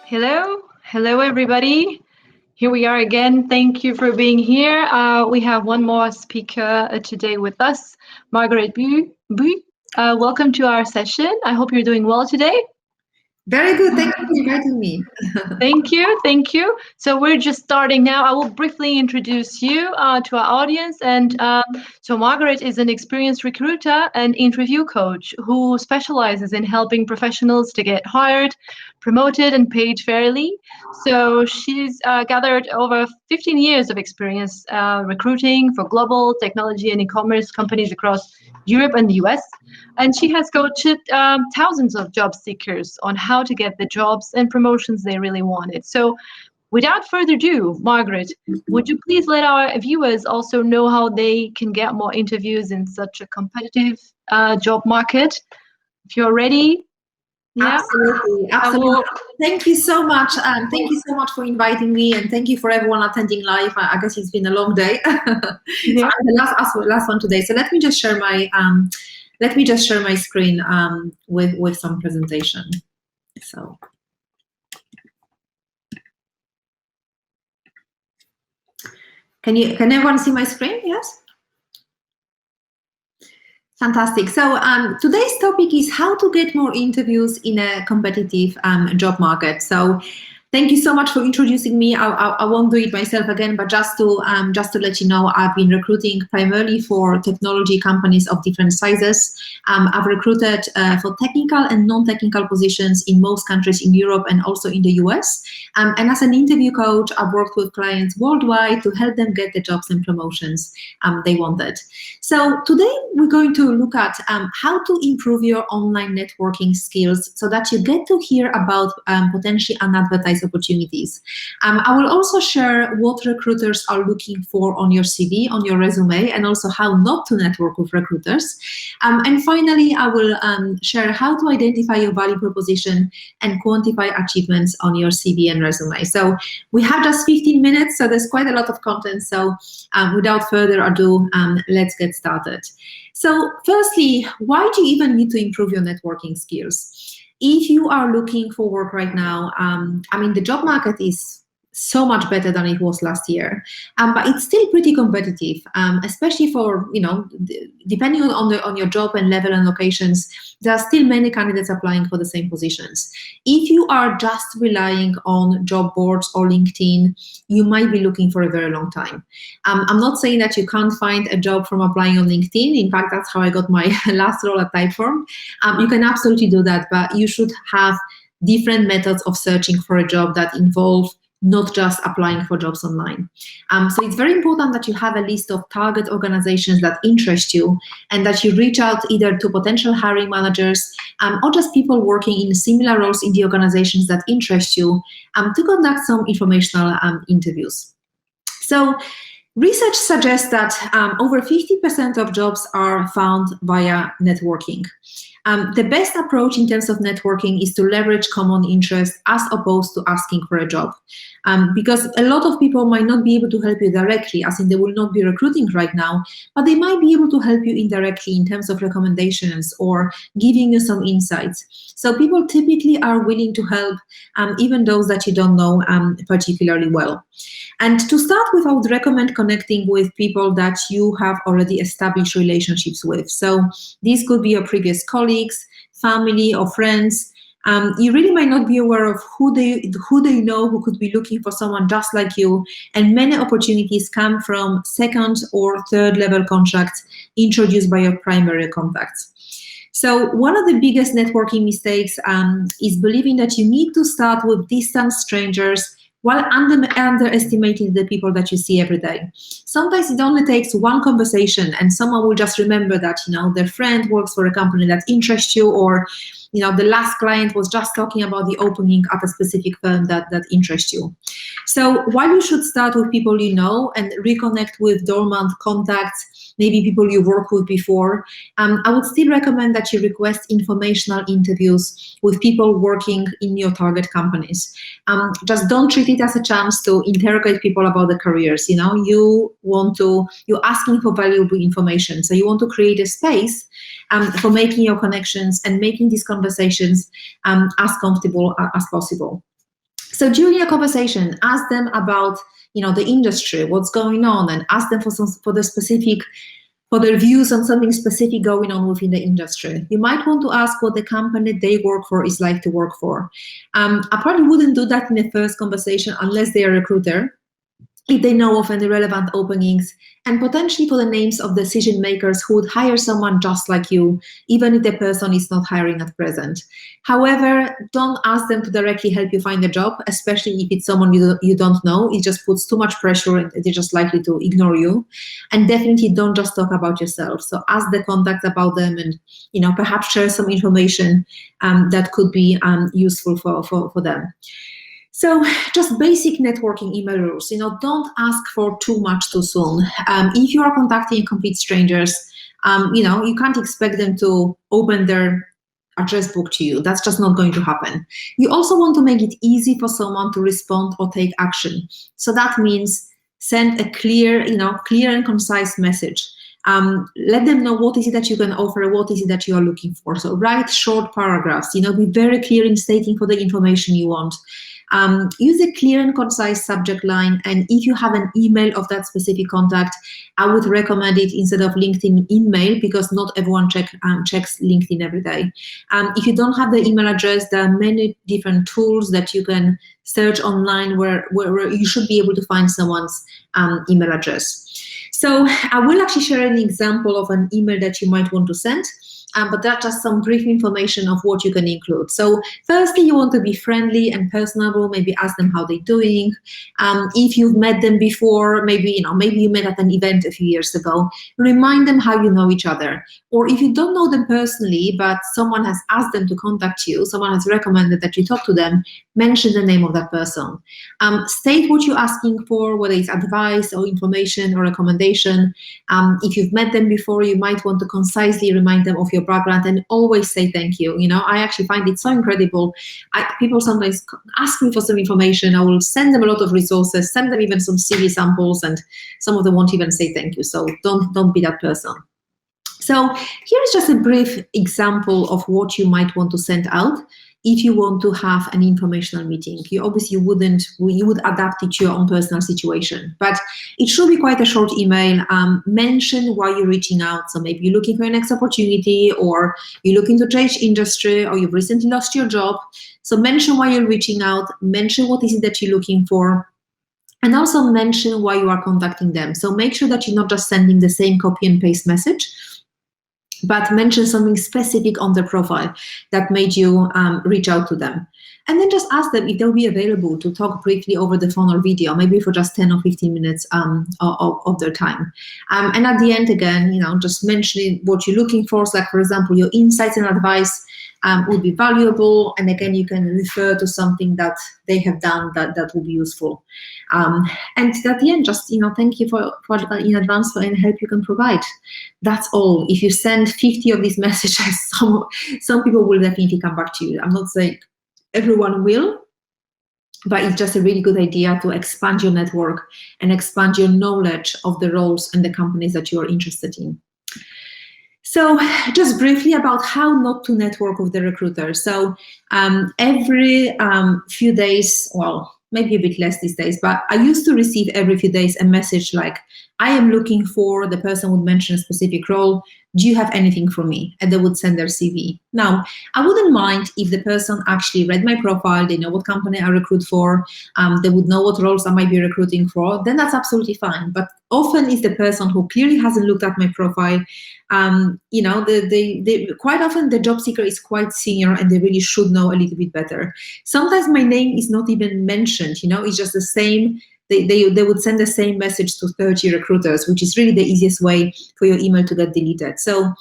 Hello everybody. Here we are again. Thank you for being here. We have one more speaker today with us, Margaret Buj. Welcome to our session. I hope you're doing well today. Very good. Thank you for inviting me. Thank you. So we're just starting now. I will briefly introduce you to our audience. So Margaret is an experienced recruiter and interview coach who specializes in helping professionals to get hired, promoted, and paid fairly. So she's gathered over 15 years of experience recruiting for global technology and e-commerce companies across Europe and the US. And she has coached thousands of job seekers on how to get the jobs and promotions they really wanted. So without further ado, Margaret, would you please let our viewers also know how they can get more interviews in such a competitive job market? If you're ready. Yeah. Absolutely. Thank you so much. Thank you so much for inviting me, and thank you for everyone attending live. I guess it's been a long day. Yeah. So the last one today. So let me just share my screen with some presentation. So can everyone see my screen? Yes. Fantastic. So today's topic is how to get more interviews in a competitive job market. So thank you so much for introducing me. I won't do it myself again, but just to let you know, I've been recruiting primarily for technology companies of different sizes. I've recruited for technical and non-technical positions in most countries in Europe and also in the US. And as an interview coach, I've worked with clients worldwide to help them get the jobs and promotions they wanted. So today we're going to look at how to improve your online networking skills so that you get to hear about potentially unadvertised opportunities. I will also share what recruiters are looking for on your CV, on your resume, and also how not to network with recruiters. And finally, I will share how to identify your value proposition and quantify achievements on your CV and resume. So we have just 15 minutes, so there's quite a lot of content. So without further ado, let's get started. So firstly, why do you even need to improve your networking skills? If you are looking for work right now, the job market is so much better than it was last year, but it's still pretty competitive, especially for, depending on your job and level and locations, there are still many candidates applying for the same positions. If you are just relying on job boards or LinkedIn, you might be looking for a very long time. I'm not saying that you can't find a job from applying on LinkedIn. In fact, that's how I got my last role at Typeform. You can absolutely do that, but you should have different methods of searching for a job that involve not just applying for jobs online. So it's very important that you have a list of target organizations that interest you and that you reach out either to potential hiring managers or just people working in similar roles in the organizations that interest you to conduct some informational interviews. So research suggests that over 50% of jobs are found via networking. The best approach in terms of networking is to leverage common interests as opposed to asking for a job. Because a lot of people might not be able to help you directly, as in they will not be recruiting right now, but they might be able to help you indirectly in terms of recommendations or giving you some insights. So people typically are willing to help, even those that you don't know particularly well. And to start with, I would recommend connecting with people that you have already established relationships with. So these could be your previous colleagues, family, or friends. You really might not be aware of who they know who could be looking for someone just like you, and many opportunities come from second or third level contracts introduced by your primary contacts. So one of the biggest networking mistakes is believing that you need to start with distant strangers while underestimating the people that you see every day. Sometimes it only takes one conversation and someone will just remember that, their friend works for a company that interests you, or, the last client was just talking about the opening at a specific firm that interests you. So while you should start with people you know and reconnect with dormant contacts, maybe people you worked with before, I would still recommend that you request informational interviews with people working in your target companies. Just don't treat it as a chance to interrogate people about their careers. You're asking for valuable information. So you want to create a space for making your connections and making these conversations as comfortable as possible. So during a conversation, ask them about, the industry, what's going on, and ask them for their views on something specific going on within the industry. You might want to ask what the company they work for is like to work for. I probably wouldn't do that in the first conversation unless they are a recruiter, if they know of any relevant openings, and potentially for the names of decision makers who would hire someone just like you, even if the person is not hiring at present. However, don't ask them to directly help you find a job, especially if it's someone you don't know. It just puts too much pressure and they're just likely to ignore you. And definitely don't just talk about yourself. So ask the contacts about them and, perhaps share some information that could be useful for them. So just basic networking email rules, don't ask for too much too soon. If you are contacting complete strangers, you can't expect them to open their address book to you. That's just not going to happen. You also want to make it easy for someone to respond or take action. So that means send a clear and concise message. Let them know what is it that you can offer, what is it that you are looking for. So write short paragraphs, be very clear in stating for the information you want. Use a clear and concise subject line, and if you have an email of that specific contact, I would recommend it instead of LinkedIn email, because not everyone checks LinkedIn every day. If you don't have the email address, there are many different tools that you can search online where you should be able to find someone's email address. So I will actually share an example of an email that you might want to send. But that's just some brief information of what you can include. So firstly, you want to be friendly and personable. Maybe ask them how they're doing. If you've met them before, maybe you met at an event a few years ago, remind them how you know each other. Or if you don't know them personally, but someone has asked them to contact you, someone has recommended that you talk to them, mention the name of that person. State what you're asking for, whether it's advice or information or recommendation. If you've met them before, you might want to concisely remind them of your background and always say thank you. I actually find it so incredible. People sometimes ask me for some information. I will send them a lot of resources, send them even some CV samples, and some of them won't even say thank you. So don't be that person. So here's just a brief example of what you might want to send out if you want to have an informational meeting. You would adapt it to your own personal situation, but it should be quite a short email. Mention why you're reaching out. So maybe you're looking for your next opportunity, or you're looking to change industry, or you've recently lost your job. So mention why you're reaching out, mention what is it that you're looking for, and also mention why you are contacting them. So make sure that you're not just sending the same copy and paste message, but mention something specific on their profile that made you reach out to them. And then just ask them if they'll be available to talk briefly over the phone or video, maybe for just 10 or 15 minutes of their time. And at the end, again, just mentioning what you're looking for. So like, for example, your insights and advice would be valuable. And again, you can refer to something that they have done that will be useful. And at the end, just, thank you for in advance for any help you can provide. That's all. If you send 50 of these messages, some people will definitely come back to you. I'm not saying everyone will, but it's just a really good idea to expand your network and expand your knowledge of the roles and the companies that you are interested in. So just briefly about how not to network with the recruiter. So every few days, well, maybe a bit less these days, but I used to receive every few days a message like, I am looking for, the person would mention a specific role, do you have anything for me? And they would send their CV. Now, I wouldn't mind if the person actually read my profile, they know what company I recruit for, they would know what roles I might be recruiting for, then that's absolutely fine. But often it's the person who clearly hasn't looked at my profile. Quite often the job seeker is quite senior and they really should know a little bit better. Sometimes my name is not even mentioned, it's just the same. They would send the same message to 30 recruiters, which is really the easiest way for your email to get deleted. So,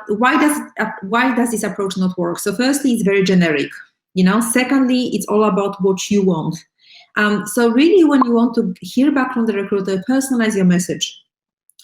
why does this approach not work? So firstly, it's very generic. Secondly, it's all about what you want. So really, when you want to hear back from the recruiter, personalize your message.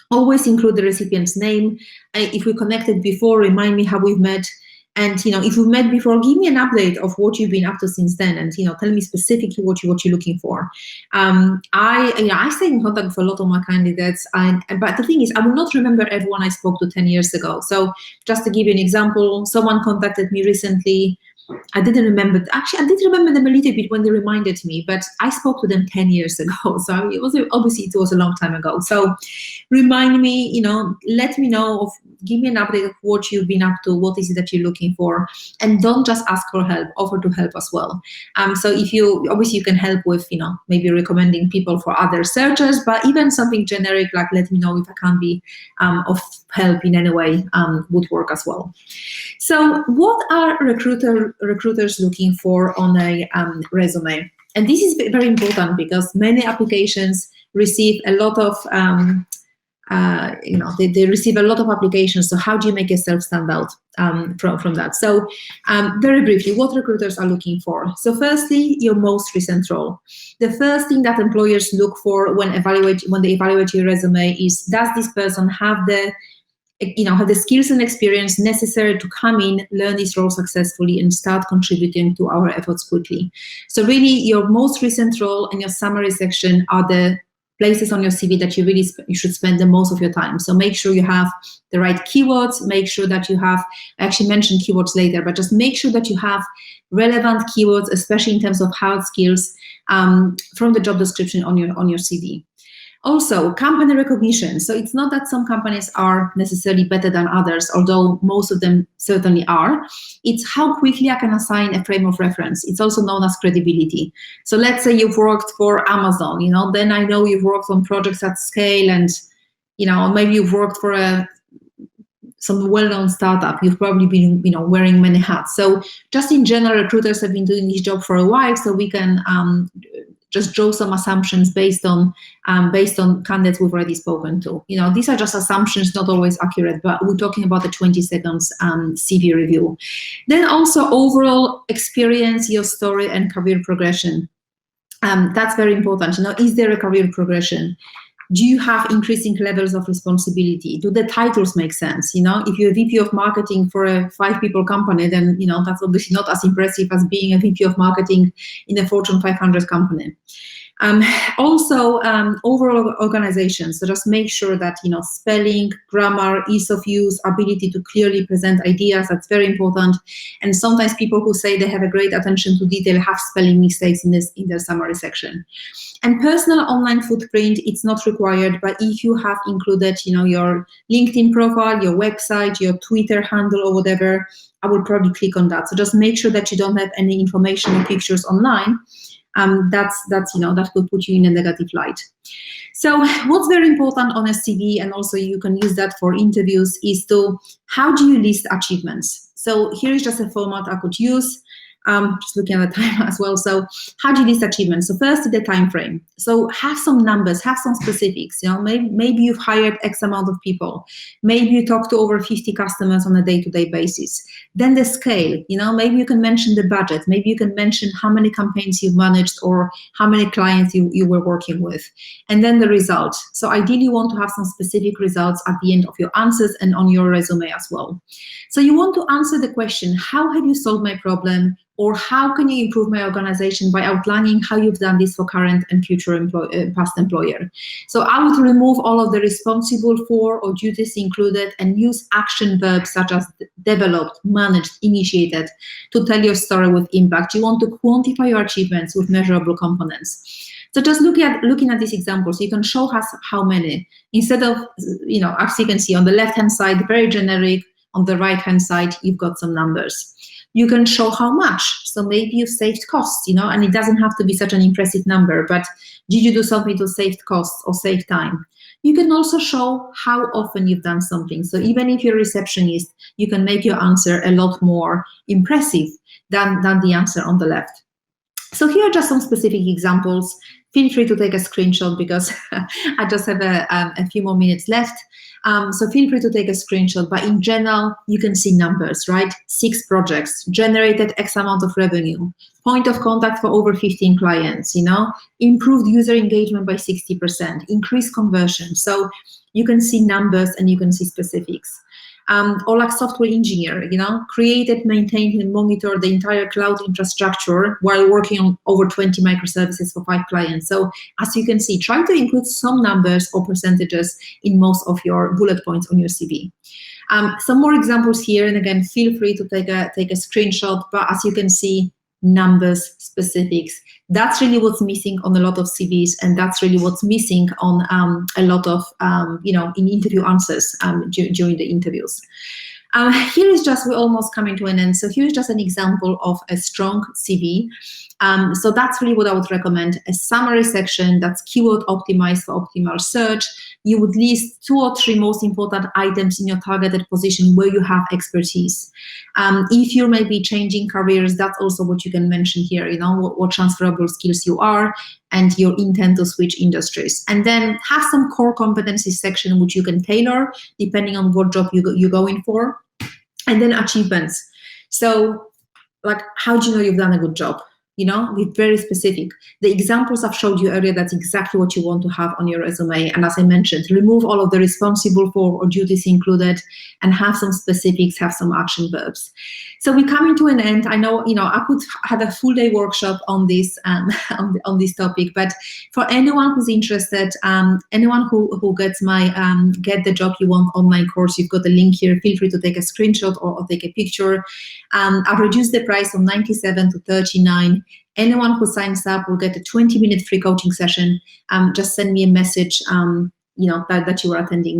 Always include the recipient's name. If we connected before, remind me how we've met. And if we've met before, give me an update of what you've been up to since then, and tell me specifically what you're looking for. I stay in contact with a lot of my candidates, but the thing is, I will not remember everyone I spoke to 10 years ago. So just to give you an example, someone contacted me recently. I didn't remember. Actually, I did remember them a little bit when they reminded me, but I spoke to them 10 years ago. So it was a long time ago. So remind me, let me know, give me an update of what you've been up to, what is it that you're looking for, and don't just ask for help, offer to help as well. So if you can help with, maybe recommending people for other searchers, but even something generic like let me know if I can't be of help in any way would work as well. So what are recruiters looking for on a resume? And this is very important because many applications receive a lot of they receive a lot of applications. So how do you make yourself stand out from that? So very briefly, what recruiters are looking for. So firstly, your most recent role. The first thing that employers look for when they evaluate your resume is, does this person have the skills and experience necessary to come in, learn this role successfully, and start contributing to our efforts quickly. So really, your most recent role and your summary section are the places on your CV that you should spend the most of your time. So make sure you have the right keywords, make sure that you have, I actually mentioned keywords later, but just make sure that you have relevant keywords, especially in terms of hard skills, from the job description on your CV. Also, company recognition. So it's not that some companies are necessarily better than others, although most of them certainly are. It's how quickly I can assign a frame of reference. It's also known as credibility. So let's say you've worked for Amazon, then I know you've worked on projects at scale, and maybe you've worked for some well-known startup. You've probably been wearing many hats. So just in general, recruiters have been doing this job for a while, so we can just draw some assumptions based on candidates we've already spoken to. These are just assumptions, not always accurate, but we're talking about the 20 seconds CV review. Then also overall experience, your story, and career progression. That's very important. Is there a career progression? Do you have increasing levels of responsibility? Do the titles make sense? If you're a VP of marketing for a 5-people company, then that's obviously not as impressive as being a VP of marketing in a Fortune 500 company. Also, overall organization. So just make sure that spelling, grammar, ease of use, ability to clearly present ideas. That's very important. And sometimes people who say they have a great attention to detail have spelling mistakes in their summary section. And personal online footprint, it's not required, but if you have included, your LinkedIn profile, your website, your Twitter handle, or whatever, I will probably click on that. So just make sure that you don't have any information or pictures online. That could put you in a negative light. So what's very important on a CV, and also you can use that for interviews, is how do you list achievements? So here is just a format I could use. Just looking at the time as well. So how do you list achievements? So first, the time frame. So have some numbers, have some specifics. Maybe you've hired X amount of people. Maybe you talk to over 50 customers on a day-to-day basis. Then the scale. Maybe you can mention the budget. Maybe you can mention how many campaigns you've managed or how many clients you were working with. And then the result. So ideally, you want to have some specific results at the end of your answers and on your resume as well. So you want to answer the question, how have you solved my problem? Or how can you improve my organization, by outlining how you've done this for current and future past employer. So I would remove all of the responsible for or duties included and use action verbs such as developed, managed, initiated to tell your story with impact. You want to quantify your achievements with measurable components. So just looking at these examples, you can show us how many. Instead of, as you can see on the left-hand side, very generic. On the right-hand side, you've got some numbers. You can show how much. So maybe you saved costs, and it doesn't have to be such an impressive number, but did you do something to save costs or save time? You can also show how often you've done something. So even if you're a receptionist, you can make your answer a lot more impressive than the answer on the left. So here are just some specific examples. Feel free to take a screenshot because I just have a few more minutes left. So feel free to take a screenshot, but in general, you can see numbers, right? 6 projects, generated X amount of revenue, point of contact for over 15 clients, improved user engagement by 60%, increased conversion. So you can see numbers and you can see specifics. Or like software engineer, created, maintained, and monitor the entire cloud infrastructure while working on over 20 microservices for 5 clients. So as you can see, try to include some numbers or percentages in most of your bullet points on your CV. Some more examples here, and again, feel free to take a screenshot, but as you can see, numbers, specifics, that's really what's missing on a lot of CVs, and that's really what's missing on a lot of, in interview answers during the interviews. Here is just, we're almost coming to an end. So here's just an example of a strong CV. So that's really what I would recommend. A summary section that's keyword optimized for optimal search. You would list 2 or 3 most important items in your targeted position where you have expertise. If you're maybe changing careers, that's also what you can mention here, what transferable skills you are and your intent to switch industries. And then have some core competencies section which you can tailor depending on what job you're going for. And then achievements. So like, how do you know you've done a good job? Be very specific. The examples I've showed you earlier, that's exactly what you want to have on your resume. And as I mentioned, remove all of the responsible for or duties included and have some specifics, have some action verbs. So we're coming to an end. I know, I could have a full day workshop on this on this topic, but for anyone who's interested, anyone who gets my Get the Job You Want online course, you've got a link here. Feel free to take a screenshot or take a picture. I've reduced the price from $97 to $39. Anyone who signs up will get a 20-minute free coaching session. Just send me a message, that you are attending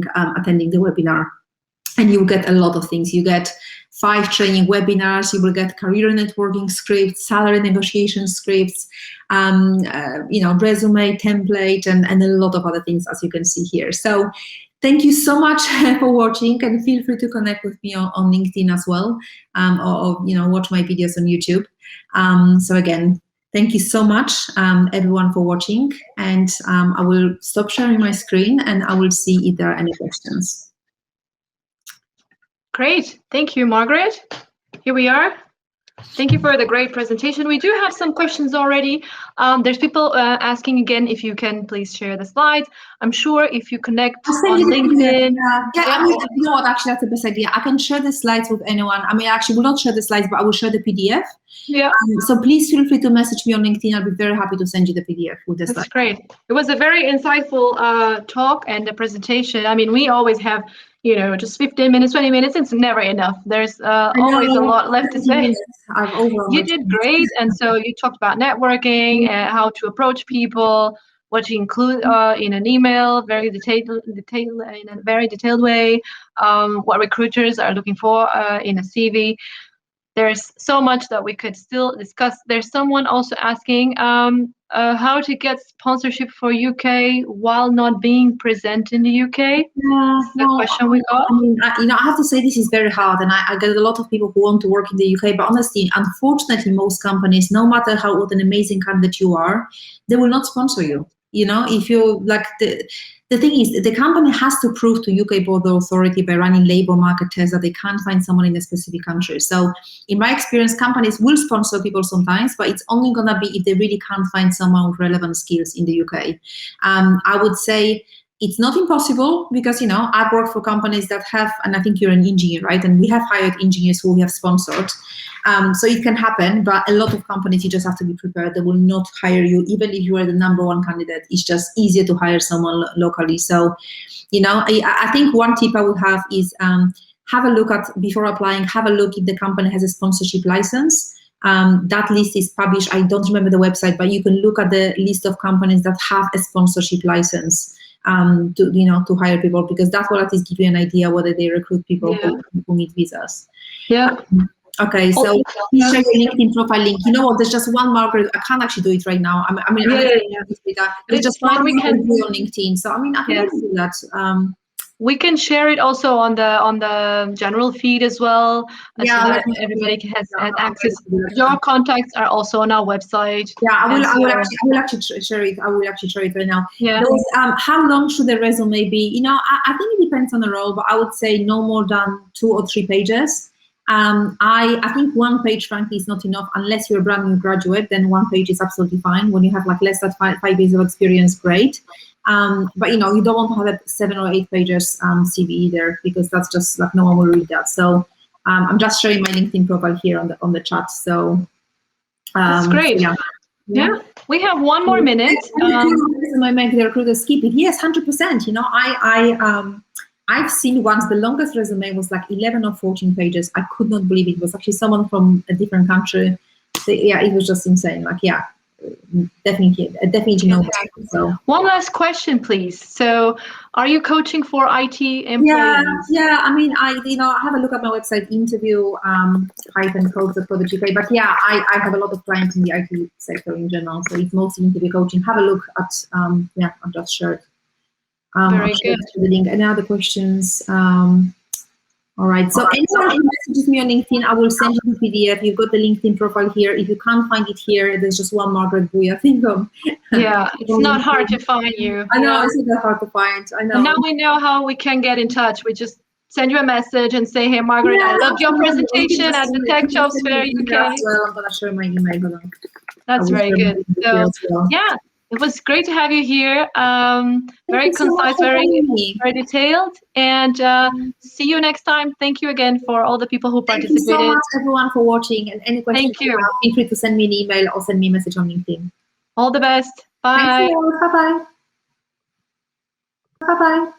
the webinar, and you will get a lot of things. You get 5 training webinars. You will get career networking scripts, salary negotiation scripts, resume template, and a lot of other things, as you can see here. So thank you so much for watching, and feel free to connect with me on LinkedIn as well, or watch my videos on YouTube. So again, thank you so much, everyone, for watching, and I will stop sharing my screen and I will see if there are any questions. Great, thank you, Margaret. Here we are. Thank you for the great presentation. We do have some questions already. There's people asking again if you can please share the slides. I'm sure if you connect on LinkedIn. You know what, actually, that's the best idea. I can share the slides with anyone. I mean, actually, will not share the slides, but I will share the PDF. Yeah. So please feel free to message me on LinkedIn. I'll be very happy to send you the PDF with the slides. That's great. It was a very insightful talk and a presentation. I mean, we always have, just 15 minutes, 20 minutes. It's never enough. There's always a lot left to say. You did great. And so you talked about networking, how to approach people, what to include in an email, very detailed in a very detailed way, what recruiters are looking for in a CV. There's so much that we could still discuss. There's someone also asking how to get sponsorship for UK while not being present in the UK. The question we got. I mean, I have to say this is very hard, and I get a lot of people who want to work in the UK. But honestly, unfortunately, most companies, no matter what an amazing candidate you are, they will not sponsor you. If you like the thing is, the company has to prove to UK Border Authority by running labor market tests that they can't find someone in a specific country. So in my experience, companies will sponsor people sometimes, but it's only going to be if they really can't find someone with relevant skills in the UK. I would say it's not impossible because, I've worked for companies that have, and I think you're an engineer, right? And we have hired engineers who we have sponsored. So it can happen, but a lot of companies, you just have to be prepared. They will not hire you, even if you are the number one candidate. It's just easier to hire someone locally. So, I think one tip I would have is have a look at, before applying, have a look if the company has a sponsorship license. That list is published. I don't remember the website, but you can look at the list of companies that have a sponsorship license to hire people, because that will at least give you an idea whether they recruit people who need visas. Yeah. Okay, so please share your LinkedIn profile link. You know what? There's just one Margaret. I can't actually do it right now. There's just one we can do on LinkedIn. So I can do that. We can share it also on the general feed as well, so that everybody has access. Your contacts are also on our website. Yeah, I will actually share it. I will actually share it right now. Yeah. How long should the resume be? I think it depends on the role, but I would say no more than 2 or 3 pages. I think 1 page, frankly, is not enough unless you're a brand new graduate. Then 1 page is absolutely fine. When you have less than 5 years of experience, great. But you know, you don't want to have a 7 or 8 pages CV either, because that's just like no one will read that. So I'm just showing my LinkedIn profile here on the chat. So that's great. so yeah, we have 1 more minute. I make the recruiter skip it. Yes, 100%. You know, I've seen once the longest resume was like 11 or 14 pages. I could not believe it. It was actually someone from a different country. So, yeah, it was just insane. Like, yeah, definitely no. So. One last question, please. So, are you coaching for IT employees? Yeah. I mean, I have a look at my website, interview -coach.co.uk. But yeah, I have a lot of clients in the IT sector in general. So it's mostly interview coaching. Have a look at I've just shared. Very good. The link. Any other questions? All right. So anyone who messages me on LinkedIn, I will send you the PDF. You've got the LinkedIn profile here. If you can't find it here, there's just one Margaret Buj, I think. Yeah, it's not hard to find you. I know, it's not hard to find. I know. And now we know how we can get in touch. We just send you a message and say, hey, Margaret, I loved your presentation at the Tech Jobs Fair UK. Well, I'm going to share my email. That's very good. So, yeah, it was great to have you here. Very concise, very detailed. And see you next time. Thank you again for all the people who participated. Thank you so much, everyone, for watching. And any questions, feel free to send me an email or send me a message on LinkedIn. All the best. Bye. Thanks a lot. Bye-bye. Bye-bye.